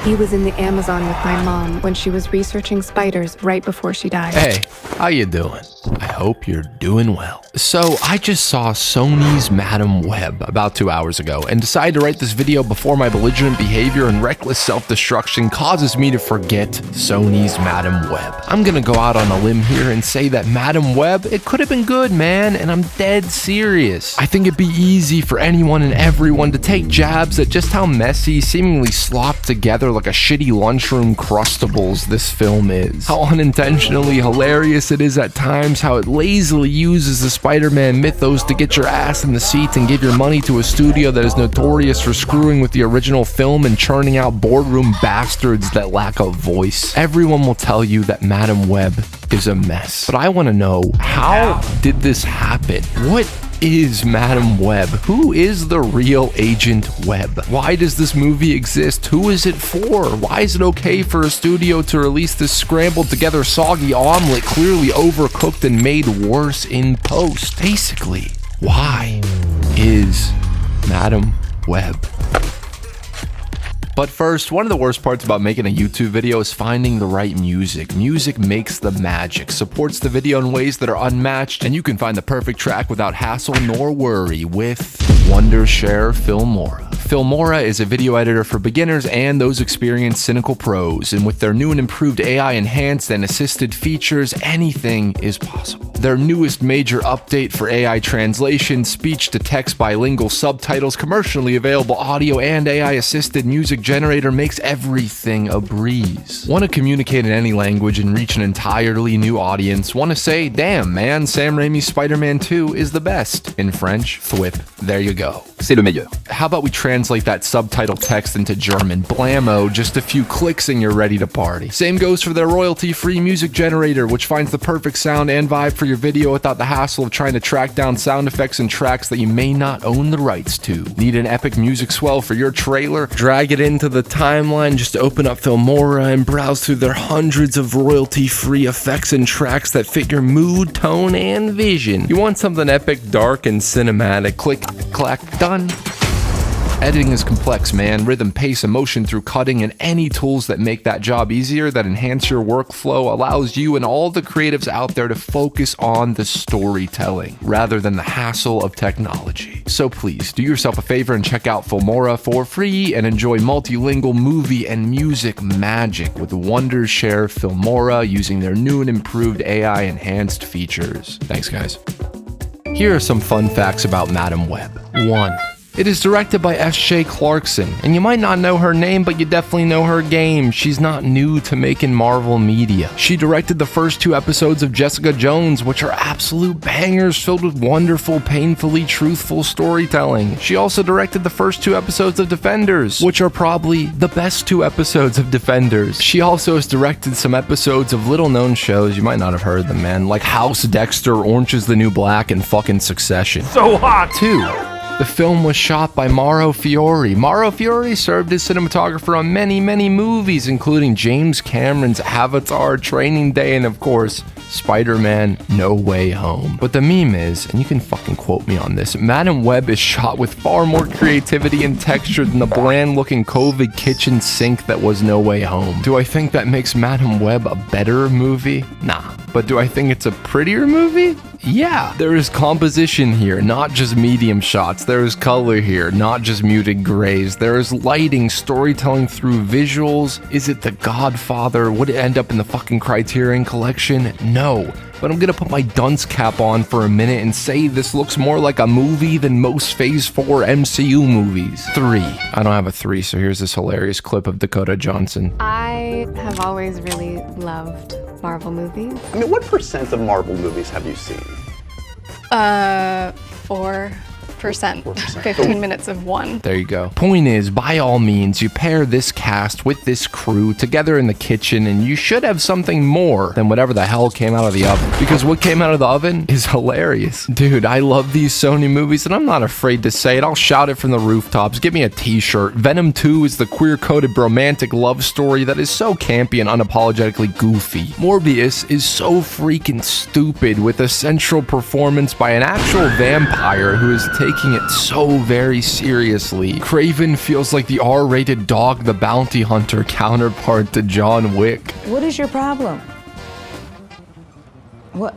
He was in the Amazon with my mom when she was researching spiders right before she died. Hey, how you doing? I hope you're doing well. So I just saw Sony's Madame Web about 2 hours ago and decided to write this video before my belligerent behavior and reckless self-destruction causes me to forget Sony's Madame Web. I'm gonna go out on a limb here and say that Madame Web, it could have been good, man, and I'm dead serious. I think it'd be easy for anyone and everyone to take jabs at just how messy, seemingly slopped together like a shitty lunchroom Crustables this film is. How unintentionally hilarious it is at times, how it lazily uses the Spider-Man mythos to get your ass in the seat and give your money to a studio that is notorious for screwing with the original film and churning out boardroom bastards that lack a voice. Everyone will tell you that Madame Web is a mess, but I want to know, how did this happen? What is Madame Web? Who is the real Agent Web? Why does this movie exist? Who is it for? Why is it okay for a studio to release this scrambled together soggy omelet clearly overcooked and made worse in post? Basically, why is Madame Web? But first, one of the worst parts about making a YouTube video is finding the right music. Music makes the magic, supports the video in ways that are unmatched, and you can find the perfect track without hassle nor worry with Wondershare Filmora. Filmora is a video editor for beginners and those experienced cynical pros, and with their new and improved AI enhanced and assisted features, anything is possible. Their newest major update for AI translation, speech-to-text bilingual subtitles, commercially available audio, and AI-assisted music generator makes everything a breeze. Want to communicate in any language and reach an entirely new audience? Want to say, damn man, Sam Raimi's Spider-Man 2 is the best? In French, thwip. There you go. C'est le meilleur. How about we translate that subtitle text into German? Blammo, just a few clicks and you're ready to party. Same goes for their royalty-free music generator, which finds the perfect sound and vibe for your video without the hassle of trying to track down sound effects and tracks that you may not own the rights to. Need an epic music swell for your trailer? Drag it into the timeline, just open up Filmora and browse through their hundreds of royalty-free effects and tracks that fit your mood, tone, and vision. You want something epic, dark, and cinematic? Click, clack, done. Editing is complex, man. Rhythm, pace, emotion through cutting, and any tools that make that job easier, that enhance your workflow, allows you and all the creatives out there to focus on the storytelling rather than the hassle of technology. So please, do yourself a favor and check out Filmora for free and enjoy multilingual movie and music magic with Wondershare Filmora using their new and improved AI enhanced features. Thanks, guys. Here are some fun facts about Madame Web. 1. It is directed by S.J. Clarkson, and you might not know her name, but you definitely know her game. She's not new to making Marvel media. She directed the first 2 episodes of Jessica Jones, which are absolute bangers filled with wonderful, painfully truthful storytelling. She also directed the first 2 episodes of Defenders, which are probably the best 2 episodes of Defenders. She also has directed some episodes of little-known shows, you might not have heard them, man, like House, Dexter, Orange is the New Black, and fucking Succession. So hot! 2. The film was shot by Mauro Fiore. Mauro Fiore served as cinematographer on many, many movies, including James Cameron's Avatar, Training Day, and of course, Spider-Man No Way Home. But the meme is, and you can fucking quote me on this, Madame Web is shot with far more creativity and texture than the bland-looking COVID kitchen sink that was No Way Home. Do I think that makes Madame Web a better movie? Nah. But do I think it's a prettier movie? Yeah, there is composition here, not just medium shots. There is color here, not just muted grays. There is lighting, storytelling through visuals. Is it The Godfather? Would it end up in the fucking Criterion Collection? No. But I'm gonna put my dunce cap on for a minute and say this looks more like a movie than most Phase 4 MCU movies. 3. I don't have a 3, so here's this hilarious clip of Dakota Johnson. I have always really loved Marvel movies. I mean, what % of Marvel movies have you seen? 4%. 15 minutes of one. There you go. Point is, by all means, you pair this cast with this crew together in the kitchen and you should have something more than whatever the hell came out of the oven. Because what came out of the oven is hilarious. Dude, I love these Sony movies and I'm not afraid to say it. I'll shout it from the rooftops. Give me a t-shirt. Venom 2 is the queer-coded romantic love story that is so campy and unapologetically goofy. Morbius is so freaking stupid with a central performance by an actual vampire who is taken taking it so very seriously. Craven feels like the R-rated Dog the Bounty Hunter counterpart to John Wick. What is your problem? What?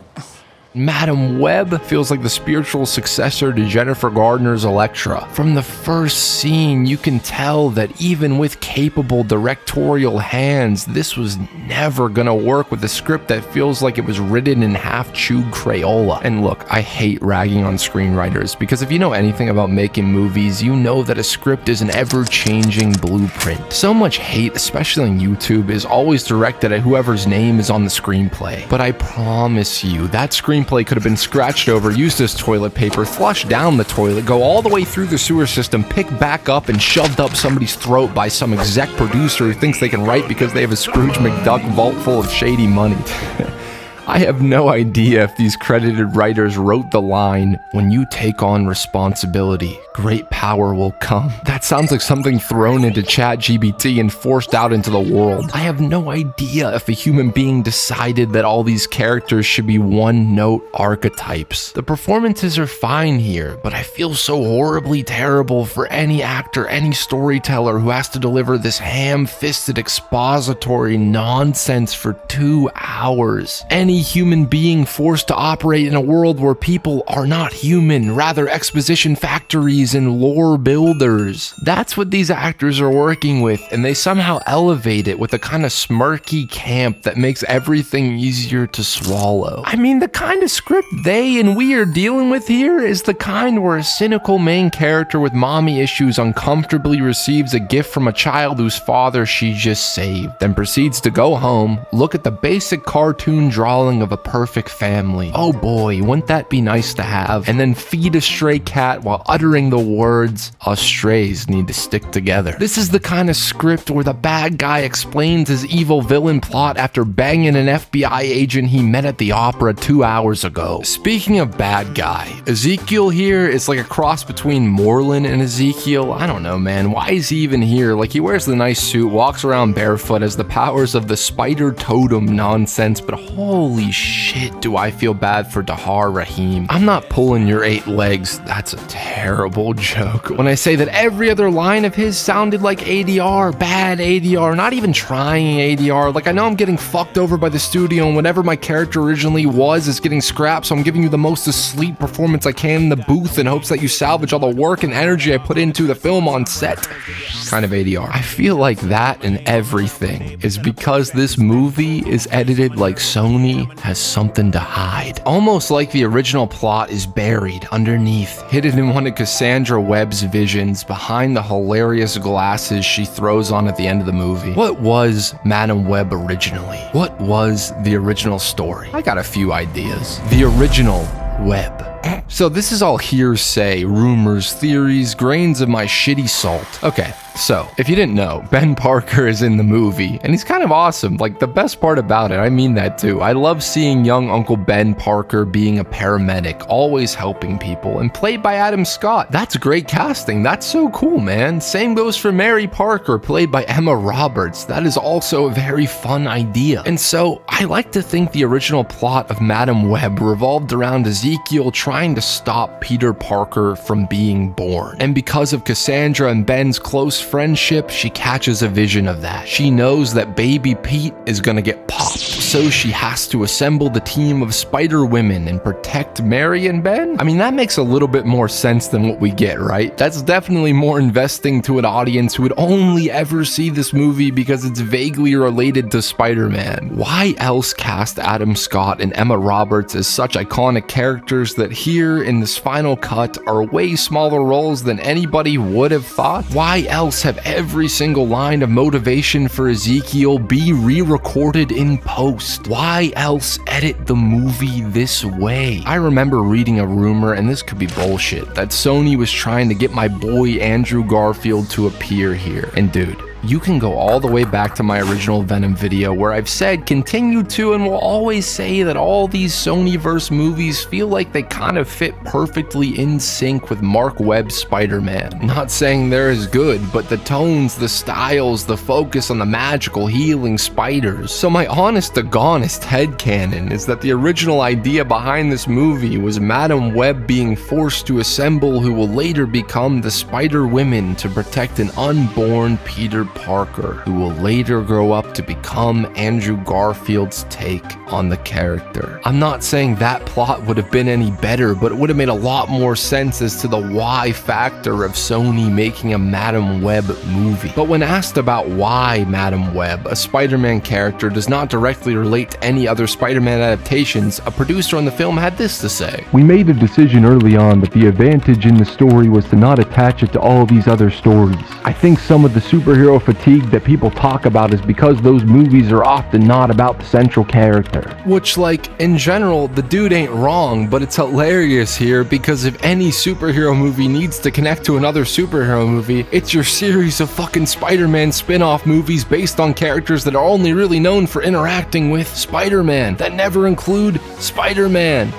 Madame Web feels like the spiritual successor to Jennifer Gardner's Elektra. From the first scene, you can tell that even with capable directorial hands, this was never gonna work with a script that feels like it was written in half-chewed Crayola. And look, I hate ragging on screenwriters, because if you know anything about making movies, you know that a script is an ever-changing blueprint. So much hate, especially on YouTube, is always directed at whoever's name is on the screenplay. But I promise you, that screenplay could have been scratched over, used as toilet paper, flushed down the toilet, go all the way through the sewer system, picked back up, and shoved up somebody's throat by some exec producer who thinks they can write because they have a Scrooge McDuck vault full of shady money. I have no idea if these credited writers wrote the line, "When you take on responsibility, great power will come." That sounds like something thrown into ChatGPT and forced out into the world. I have no idea if a human being decided that all these characters should be one-note archetypes. The performances are fine here, but I feel so horribly terrible for any actor, any storyteller who has to deliver this ham-fisted expository nonsense for 2 hours. Any human being forced to operate in a world where people are not human, rather exposition factories and lore builders. That's what these actors are working with, and they somehow elevate it with a kind of smirky camp that makes everything easier to swallow. I mean, the kind of script they and we are dealing with here is the kind where a cynical main character with mommy issues uncomfortably receives a gift from a child whose father she just saved, then proceeds to go home, look at the basic cartoon drawing of a perfect family. Oh boy, wouldn't that be nice to have? And then feed a stray cat while uttering the words, "Us strays need to stick together." This is the kind of script where the bad guy explains his evil villain plot after banging an FBI agent he met at the opera 2 hours ago. Speaking of bad guy, Ezekiel here is like a cross between Moreland and Ezekiel. I don't know, man. Why is he even here? Like, he wears the nice suit, walks around barefoot, has the powers of the spider totem nonsense, but holy shit, do I feel bad for Dahar Rahim. I'm not pulling your 8 legs. That's a terrible joke. When I say that every other line of his sounded like ADR, bad ADR, not even trying ADR. Like, I know I'm getting fucked over by the studio and whatever my character originally was is getting scrapped, so I'm giving you the most asleep performance I can in the booth in hopes that you salvage all the work and energy I put into the film on set. Kind of ADR. I feel like that and everything is because this movie is edited like Sony has something to hide. Almost like the original plot is buried underneath, hidden in one of Cassandra Webb's visions behind the hilarious glasses she throws on at the end of the movie. What was Madame Web originally? What was the original story? I got a few ideas. The original Web. So this is all hearsay, rumors, theories, grains of my shitty salt. Okay, so if you didn't know, Ben Parker is in the movie, and he's kind of awesome. Like, the best part about it, I mean that too. I love seeing young Uncle Ben Parker being a paramedic, always helping people, and played by Adam Scott. That's great casting. That's so cool, man. Same goes for Mary Parker, played by Emma Roberts. That is also a very fun idea. And so I like to think the original plot of Madame Web revolved around Ezekiel trying to stop Peter Parker from being born. And because of Cassandra and Ben's close friendship, she catches a vision of that. She knows that baby Pete is gonna get popped, so she has to assemble the team of Spider Women and protect Mary and Ben. I mean, that makes a little bit more sense than what we get, right? That's definitely more investing to an audience who would only ever see this movie because it's vaguely related to Spider-Man. Why else cast Adam Scott and Emma Roberts as such iconic characters that here in this final cut are way smaller roles than anybody would have thought? Why else have every single line of motivation for Ezekiel be re-recorded in post? Why else edit the movie this way? I remember reading a rumor, and this could be bullshit, that Sony was trying to get my boy Andrew Garfield to appear here. And dude, You can go all the way back to my original Venom video where I've said, continue to, and will always say that all these Sonyverse movies feel like they kind of fit perfectly in sync with Mark Webb's Spider-Man. Not saying they're as good, but the tones, the styles, the focus on the magical healing spiders. So my honest to gonest headcanon is that the original idea behind this movie was Madame Web being forced to assemble who will later become the Spider-Women to protect an unborn Peter Parker, who will later grow up to become Andrew Garfield's take on the character. I'm not saying that plot would have been any better, but it would have made a lot more sense as to the why factor of Sony making a Madame Web movie. But when asked about why Madame Web, a Spider-Man character, does not directly relate to any other Spider-Man adaptations, a producer on the film had this to say. We made a decision early on that the advantage in the story was to not attach it to all these other stories. I think some of the superhero fatigue that people talk about is because those movies are often not about the central character. Which, like, in general, the dude ain't wrong, but it's hilarious here because if any superhero movie needs to connect to another superhero movie, it's your series of fucking Spider-Man spin-off movies based on characters that are only really known for interacting with Spider-Man, that never include Spider-Man.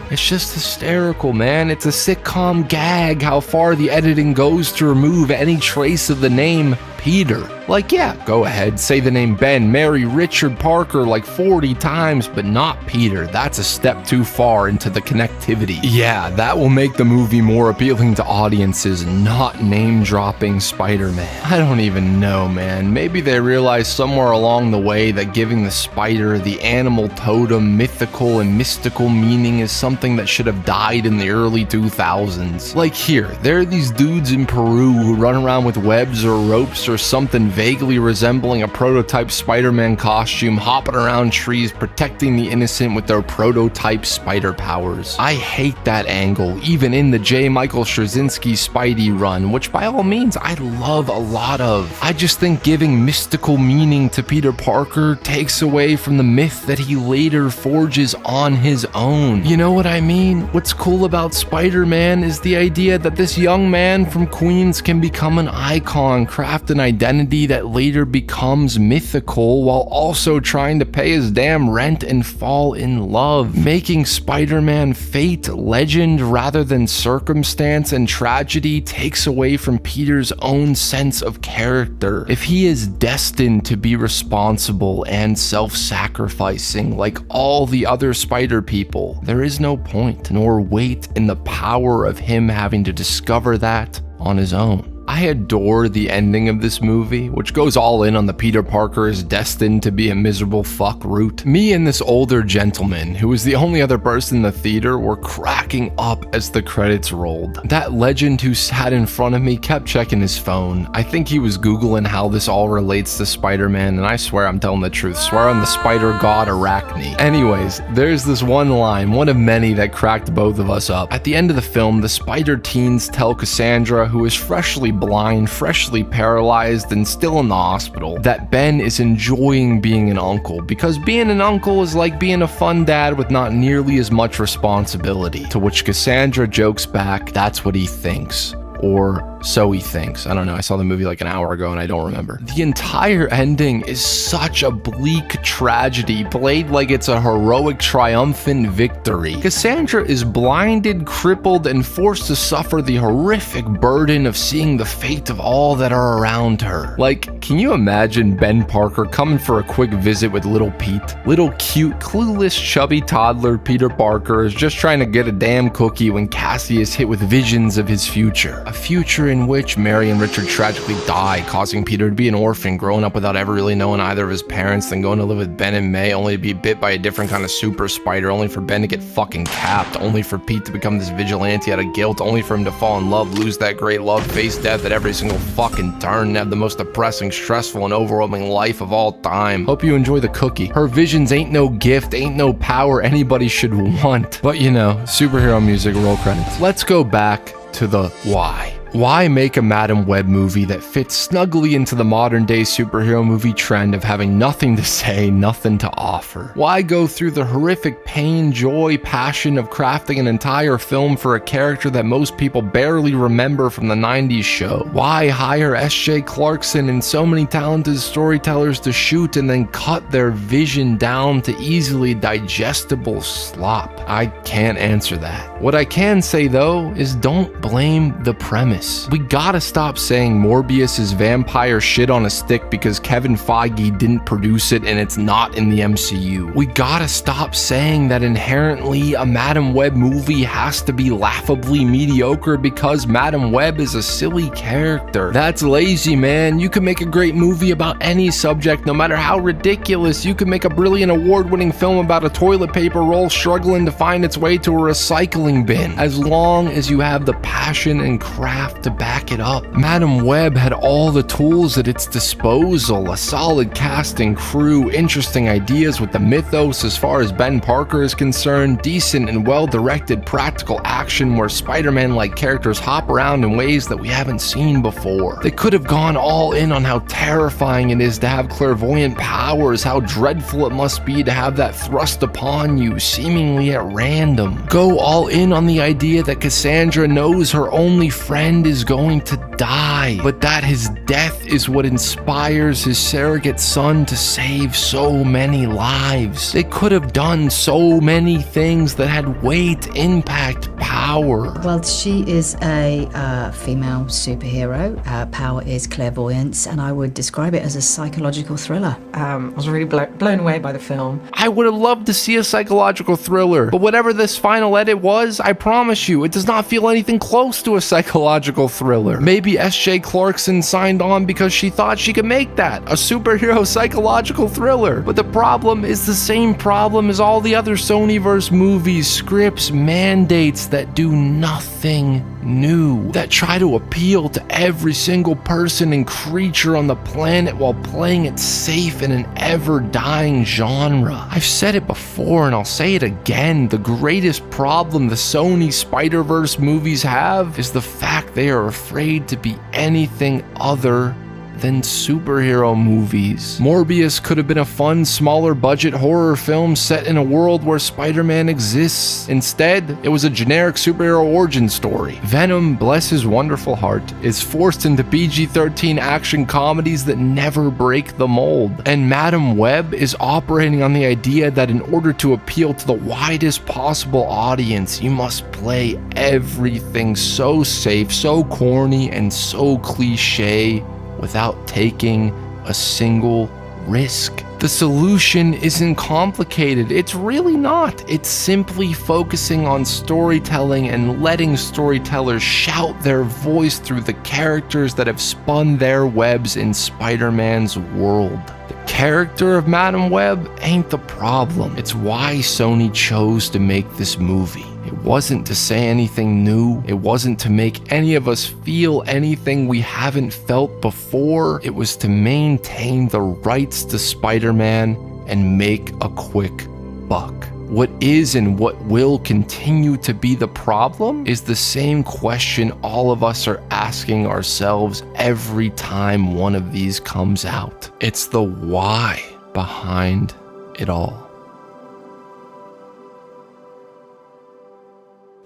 It's just hysterical, man. It's a sitcom gag how far the editing goes to remove any trace of the name Peter. Like, yeah, go ahead, say the name Ben, Mary, Richard, Parker like 40 times, but not Peter. That's a step too far into the connectivity. Yeah, that will make the movie more appealing to audiences, not name-dropping Spider-Man. I don't even know, man. Maybe they realized somewhere along the way that giving the spider the animal totem, mythical and mystical meaning is something that should have died in the early 2000s. Like here, there are these dudes in Peru who run around with webs or ropes or something vaguely resembling a prototype Spider-Man costume, hopping around trees, protecting the innocent with their prototype spider powers. I hate that angle, even in the J. Michael Straczynski Spidey run, which by all means I love a lot of. I just think giving mystical meaning to Peter Parker takes away from the myth that he later forges on his own. You know what I mean? What's cool about Spider-Man is the idea that this young man from Queens can become an icon, craft an identity that later becomes mythical while also trying to pay his damn rent and fall in love. Making Spider-Man fate, legend rather than circumstance and tragedy takes away from Peter's own sense of character. If he is destined to be responsible and self-sacrificing like all the other Spider people, there is no point nor weight in the power of him having to discover that on his own. I adore the ending of this movie, which goes all in on the Peter Parker is destined to be a miserable fuck route. Me and this older gentleman, who was the only other person in the theater, were cracking up as the credits rolled. That legend who sat in front of me kept checking his phone. I think he was Googling how this all relates to Spider-Man, and I swear I'm telling the truth. Swear on the spider god Arachne. Anyways, there's this one line, one of many that cracked both of us up. At the end of the film, the spider teens tell Cassandra, who is freshly blind, freshly paralyzed, and still in the hospital, that Ben is enjoying being an uncle, because being an uncle is like being a fun dad with not nearly as much responsibility. To which Cassandra jokes back, that's what he thinks. Or so he thinks. I don't know, I saw the movie like an hour ago and I don't remember. The entire ending is such a bleak tragedy, played like it's a heroic, triumphant victory. Cassandra is blinded, crippled, and forced to suffer the horrific burden of seeing the fate of all that are around her. Like, can you imagine Ben Parker coming for a quick visit with little Pete? Little cute, clueless, chubby toddler Peter Parker is just trying to get a damn cookie when Cassie is hit with visions of his future. A future in which Mary and Richard tragically die, causing Peter to be an orphan, growing up without ever really knowing either of his parents, then going to live with Ben and May, only to be bit by a different kind of super spider, only for Ben to get fucking capped, only for Pete to become this vigilante out of guilt, only for him to fall in love, lose that great love, face death at every single fucking turn, and have the most depressing, stressful, and overwhelming life of all time. Hope you enjoy the cookie. Her visions ain't no gift, ain't no power anybody should want. But you know, superhero music, roll credits. Let's go back to the why. Why make a Madame Web movie that fits snugly into the modern day superhero movie trend of having nothing to say, nothing to offer? Why go through the horrific pain, joy, passion of crafting an entire film for a character that most people barely remember from the 90s show? Why hire S.J. Clarkson and so many talented storytellers to shoot and then cut their vision down to easily digestible slop? I can't answer that. What I can say though is don't blame the premise. We gotta stop saying Morbius is vampire shit on a stick because Kevin Feige didn't produce it and it's not in the MCU. We gotta stop saying that inherently a Madame Web movie has to be laughably mediocre because Madame Web is a silly character. That's lazy, man. You can make a great movie about any subject, no matter how ridiculous. You can make a brilliant award-winning film about a toilet paper roll struggling to find its way to a recycling bin, as long as you have the passion and craft to back it up. Madame Web had all the tools at its disposal, a solid cast and crew, interesting ideas with the mythos as far as Ben Parker is concerned, decent and well-directed practical action where Spider-Man-like characters hop around in ways that we haven't seen before. They could have gone all in on how terrifying it is to have clairvoyant powers, how dreadful it must be to have that thrust upon you seemingly at random. Go all in on the idea that Cassandra knows her only friend is going to die, but that his death is what inspires his surrogate son to save so many lives. They could have done so many things that had weight, impact, power. Well, she is a female superhero. Her power is clairvoyance, and I would describe it as a psychological thriller. I was really blown away by the film. I would have loved to see a psychological thriller, but whatever this final edit was, I promise you, it does not feel anything close to a psychological thriller. Maybe S.J. Clarkson signed on because she thought she could make that, a superhero psychological thriller. But the problem is the same problem as all the other Sonyverse movies, scripts, mandates that do nothing new, that try to appeal to every single person and creature on the planet while playing it safe in an ever-dying genre. I've said it before and I'll say it again, the greatest problem the Sony Spider-Verse movies have is the fact they are afraid to be anything other than superhero movies. Morbius could have been a fun, smaller budget horror film set in a world where Spider-Man exists. Instead, it was a generic superhero origin story. Venom, bless his wonderful heart, is forced into PG-13 action comedies that never break the mold. And Madame Web is operating on the idea that in order to appeal to the widest possible audience, you must play everything so safe, so corny, and so cliche without taking a single risk. The solution isn't complicated. It's really not. It's simply focusing on storytelling and letting storytellers shout their voice through the characters that have spun their webs in Spider-Man's world. The character of Madame Web ain't the problem. It's why Sony chose to make this movie. It wasn't to say anything new. It wasn't to make any of us feel anything we haven't felt before. It was to maintain the rights to Spider-Man and make a quick buck. What is and what will continue to be the problem is the same question all of us are asking ourselves every time one of these comes out. It's the why behind it all.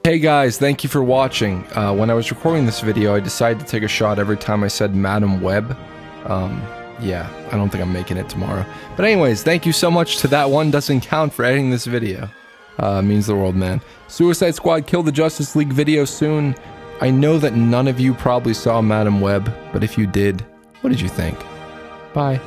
Hey guys, thank you for watching. When I was recording this video, I decided to take a shot every time I said Madame Web. Yeah, I don't think I'm making it tomorrow. But anyways, thank you so much to that one doesn't count for editing this video. Means the world, man. Suicide Squad Kill the Justice League video soon. I know that none of you probably saw Madame Web, but if you did, what did you think? Bye.